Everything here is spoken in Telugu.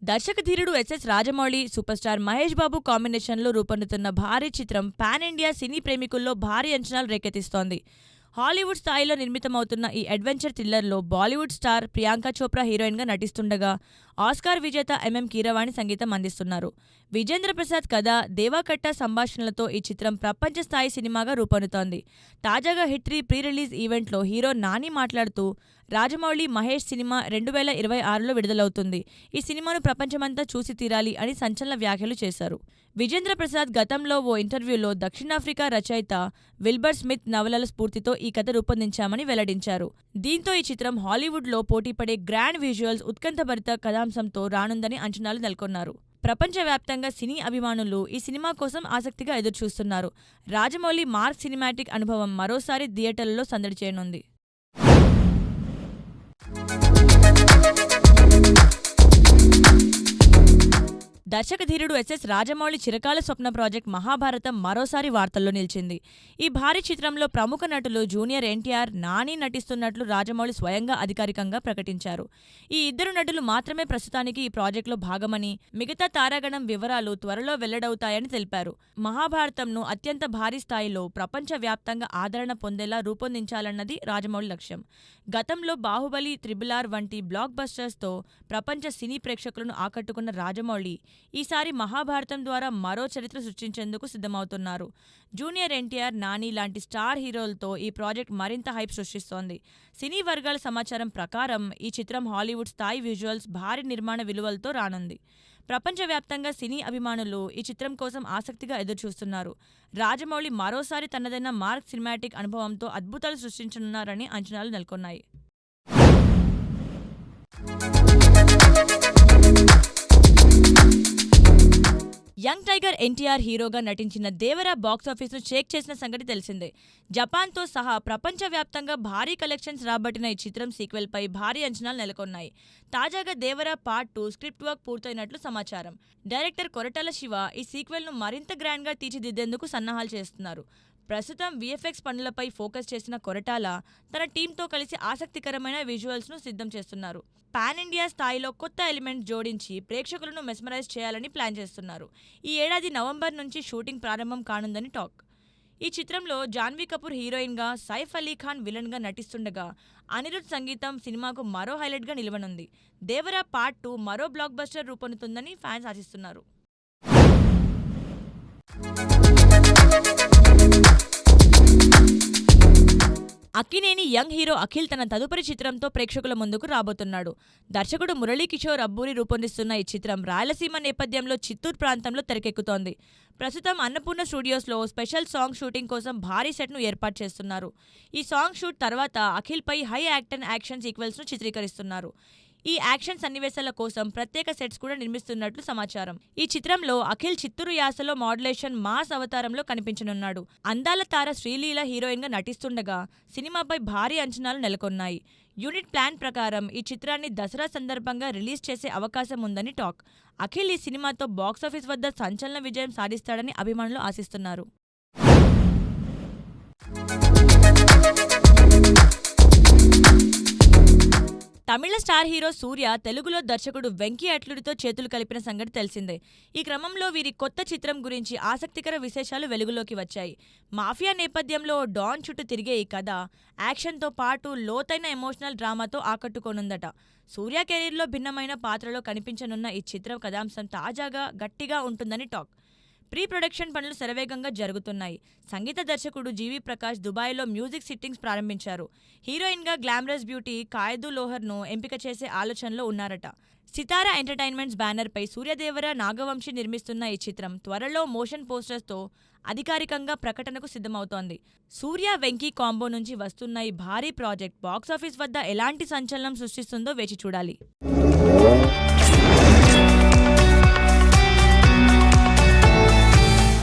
దర్శక ధీరుడు ఎస్ఎస్ రాజమౌళి, సూపర్ స్టార్ మహేష్ బాబు కాంబినేషన్లో రూపొందుతున్న భారీ చిత్రం పాన్ ఇండియా సినీ ప్రేమికుల్లో భారీ అంచనాలు రేకెత్తిస్తోంది. హాలీవుడ్ స్థాయిలో నిర్మితమవుతున్న ఈ అడ్వెంచర్ థ్రిల్లర్లో బాలీవుడ్ స్టార్ ప్రియాంక చోప్రా హీరోయిన్గా నటిస్తుండగా, ఆస్కార్ విజేత ఎంఎం కీరవాణి సంగీతం అందిస్తున్నారు. విజేంద్ర ప్రసాద్ కథ, దేవాకట్ట సంభాషణలతో ఈ చిత్రం ప్రపంచ స్థాయి సినిమాగా రూపొందుతోంది. తాజాగా హిట్ 3 ప్రీ రిలీజ్ ఈవెంట్లో హీరో నాని మాట్లాడుతూ, రాజమౌళి మహేష్ సినిమా 2026లో విడుదలవుతుంది. ఈ సినిమాను ప్రపంచమంతా చూసి తీరాలి అని సంచలన వ్యాఖ్యలు చేశారు. విజేంద్ర ప్రసాద్ గతంలో ఓ ఇంటర్వ్యూలో దక్షిణాఫ్రికా రచయిత విల్బర్ స్మిత్ నవలల స్ఫూర్తితో ఈ కథ రూపొందించామని వెల్లడించారు. దీంతో ఈ చిత్రం హాలీవుడ్లో పోటీపడే గ్రాండ్ విజువల్స్, ఉత్కంఠభరిత కథాంశంతో రానుందని అంచనాలు నెలకొన్నారు. ప్రపంచవ్యాప్తంగా సినీ అభిమానులు ఈ సినిమా కోసం ఆసక్తిగా ఎదురుచూస్తున్నారు. రాజమౌళి మార్క్ సినిమాటిక్ అనుభవం మరోసారి థియేటర్లలో సందడి చేయనుంది. దర్శక ధీరుడు ఎస్ఎస్ రాజమౌళి చిరకాల స్వప్న ప్రాజెక్ట్ మహాభారతం మరోసారి వార్తల్లో నిలిచింది. ఈ భారీ చిత్రంలో ప్రముఖ నటులు జూనియర్ ఎన్టీఆర్, నాని నటిస్తున్నట్లు రాజమౌళి స్వయంగా అధికారికంగా ప్రకటించారు. ఈ ఇద్దరు నటులు మాత్రమే ప్రస్తుతానికి ఈ ప్రాజెక్టులో భాగమని, మిగతా తారాగణం వివరాలు త్వరలో వెల్లడవుతాయని తెలిపారు. మహాభారతంను అత్యంత భారీ స్థాయిలో ప్రపంచవ్యాప్తంగా ఆదరణ పొందేలా రూపొందించాలన్నది రాజమౌళి లక్ష్యం. గతంలో బాహుబలి, RRR వంటి బ్లాక్ బస్టర్స్తో ప్రపంచ సినీ ప్రేక్షకులను ఆకట్టుకున్న రాజమౌళి ఈసారి మహాభారతం ద్వారా మరో చరిత్ర సృష్టించేందుకు సిద్ధమవుతున్నారు. జూనియర్ ఎన్టీఆర్, నాని లాంటి స్టార్ హీరోలతో ఈ ప్రాజెక్ట్ మరింత హైప్ సృష్టిస్తోంది. సినీ వర్గాల సమాచారం ప్రకారం ఈ చిత్రం హాలీవుడ్ స్థాయి విజువల్స్, భారీ నిర్మాణ విలువలతో రానుంది. ప్రపంచవ్యాప్తంగా సినీ అభిమానులు ఈ చిత్రం కోసం ఆసక్తిగా ఎదురుచూస్తున్నారు. రాజమౌళి మరోసారి తనదైన మార్క్ సినిమాటిక్ అనుభవంతో అద్భుతాలు సృష్టించనున్నారని అంచనాలు నెలకొన్నాయి. యంగ్ టైగర్ ఎన్టీఆర్ హీరోగా నటించిన దేవరా బాక్సాఫీస్ను షేక్ చేసిన సంగతి తెలిసిందే. జపాన్తో సహా ప్రపంచవ్యాప్తంగా భారీ కలెక్షన్స్ రాబట్టిన ఈ చిత్రం సీక్వెల్పై భారీ అంచనాలు నెలకొన్నాయి. తాజాగా దేవరా పార్ట్ 2 స్క్రిప్ట్ వర్క్ పూర్తయినట్లు సమాచారం. డైరెక్టర్ కొరటాల శివ ఈ సీక్వెల్ను మరింత గ్రాండ్గా తీర్చిదిద్దేందుకు సన్నాహాలు చేస్తున్నారు. ప్రస్తుతం VFX పనులపై ఫోకస్ చేసిన కొరటాల తన టీంతో కలిసి ఆసక్తికరమైన విజువల్స్ను సిద్ధం చేస్తున్నారు. పాన్ ఇండియా స్థాయిలో కొత్త ఎలిమెంట్స్ జోడించి ప్రేక్షకులను మెస్మరైజ్ చేయాలని ప్లాన్ చేస్తున్నారు. ఈ ఏడాది నవంబర్ నుంచి షూటింగ్ ప్రారంభం కానుందని టాక్. ఈ చిత్రంలో జాన్వీ కపూర్ హీరోయిన్గా, సైఫ్ అలీ ఖాన్ విలన్గా నటిస్తుండగా, అనిరుద్ సంగీతం సినిమాకు మరో హైలైట్గా నిలవనుంది. దేవరా పార్ట్ 2 మరో బ్లాక్ బస్టర్ రూపొందుతుందని ఫ్యాన్స్ ఆశిస్తున్నారు. అక్కినేని యంగ్ హీరో అఖిల్ తన తదుపరి చిత్రంతో ప్రేక్షకుల ముందుకు రాబోతున్నాడు. దర్శకుడు మురళీకిషోర్ అబ్బూరి రూపొందిస్తున్న ఈ చిత్రం రాయలసీమ నేపథ్యంలో చిత్తూరు ప్రాంతంలో తెరకెక్కుతోంది. ప్రస్తుతం అన్నపూర్ణ స్టూడియోస్లో స్పెషల్ సాంగ్ షూటింగ్ కోసం భారీ సెట్ను ఏర్పాటు చేస్తున్నారు. ఈ సాంగ్ షూట్ తర్వాత అఖిల్పై హై యాక్షన్ సీక్వెల్స్ను చిత్రీకరిస్తున్నారు. ఈ యాక్షన్ సన్నివేశాల కోసం ప్రత్యేక సెట్స్ కూడా నిర్మిస్తున్నట్లు సమాచారం. ఈ చిత్రంలో అఖిల్ చిత్తూరు యాసలో మాడ్యులేషన్ మాస్ అవతారంలో కనిపించనున్నాడు. అందాల తార శ్రీలీల హీరోయిన్గా నటిస్తుండగా సినిమాపై భారీ అంచనాలు నెలకొన్నాయి. యూనిట్ ప్లాన్ ప్రకారం ఈ చిత్రాన్ని దసరా సందర్భంగా రిలీజ్ చేసే అవకాశం ఉందని టాక్. అఖిల్ ఈ సినిమాతో బాక్సాఫీస్ వద్ద సంచలన విజయం సాధిస్తాడని అభిమానులు ఆశిస్తున్నారు. తమిళ స్టార్ హీరో సూర్య తెలుగులో దర్శకుడు వెంకీ అట్లూరితో చేతులు కలిపిన సంగతి తెలిసిందే. ఈ క్రమంలో వీరి కొత్త చిత్రం గురించి ఆసక్తికర విశేషాలు వెలుగులోకి వచ్చాయి. మాఫియా నేపథ్యంలో డాన్ చుట్టూ తిరిగే ఈ కథ యాక్షన్తో పాటు లోతైన ఎమోషనల్ డ్రామాతో ఆకట్టుకోనుందట. సూర్య కెరీర్లో భిన్నమైన పాత్రలో కనిపించనున్న ఈ చిత్ర కథాంశం తాజాగా గట్టిగా ఉంటుందని టాక్. ప్రీ ప్రొడక్షన్ పనులు శరవేగంగా జరుగుతున్నాయి. సంగీత దర్శకుడు జీవి ప్రకాష్ దుబాయ్లో మ్యూజిక్ సిట్టింగ్స్ ప్రారంభించారు. హీరోయిన్గా గ్లామరస్ బ్యూటీ కాయదు లోహర్ను ఎంపిక చేసే ఆలోచనలో ఉన్నారట. సితారా ఎంటర్టైన్మెంట్స్ బ్యానర్పై సూర్యదేవర, నాగవంశీ నిర్మిస్తున్న ఈ చిత్రం త్వరలో మోషన్ పోస్టర్స్తో అధికారికంగా ప్రకటనకు సిద్ధమవుతోంది. సూర్య వెంకీ కాంబో నుంచి వస్తున్న ఈ భారీ ప్రాజెక్ట్ బాక్సాఫీస్ వద్ద ఎలాంటి సంచలనం సృష్టిస్తుందో వేచి చూడాలి.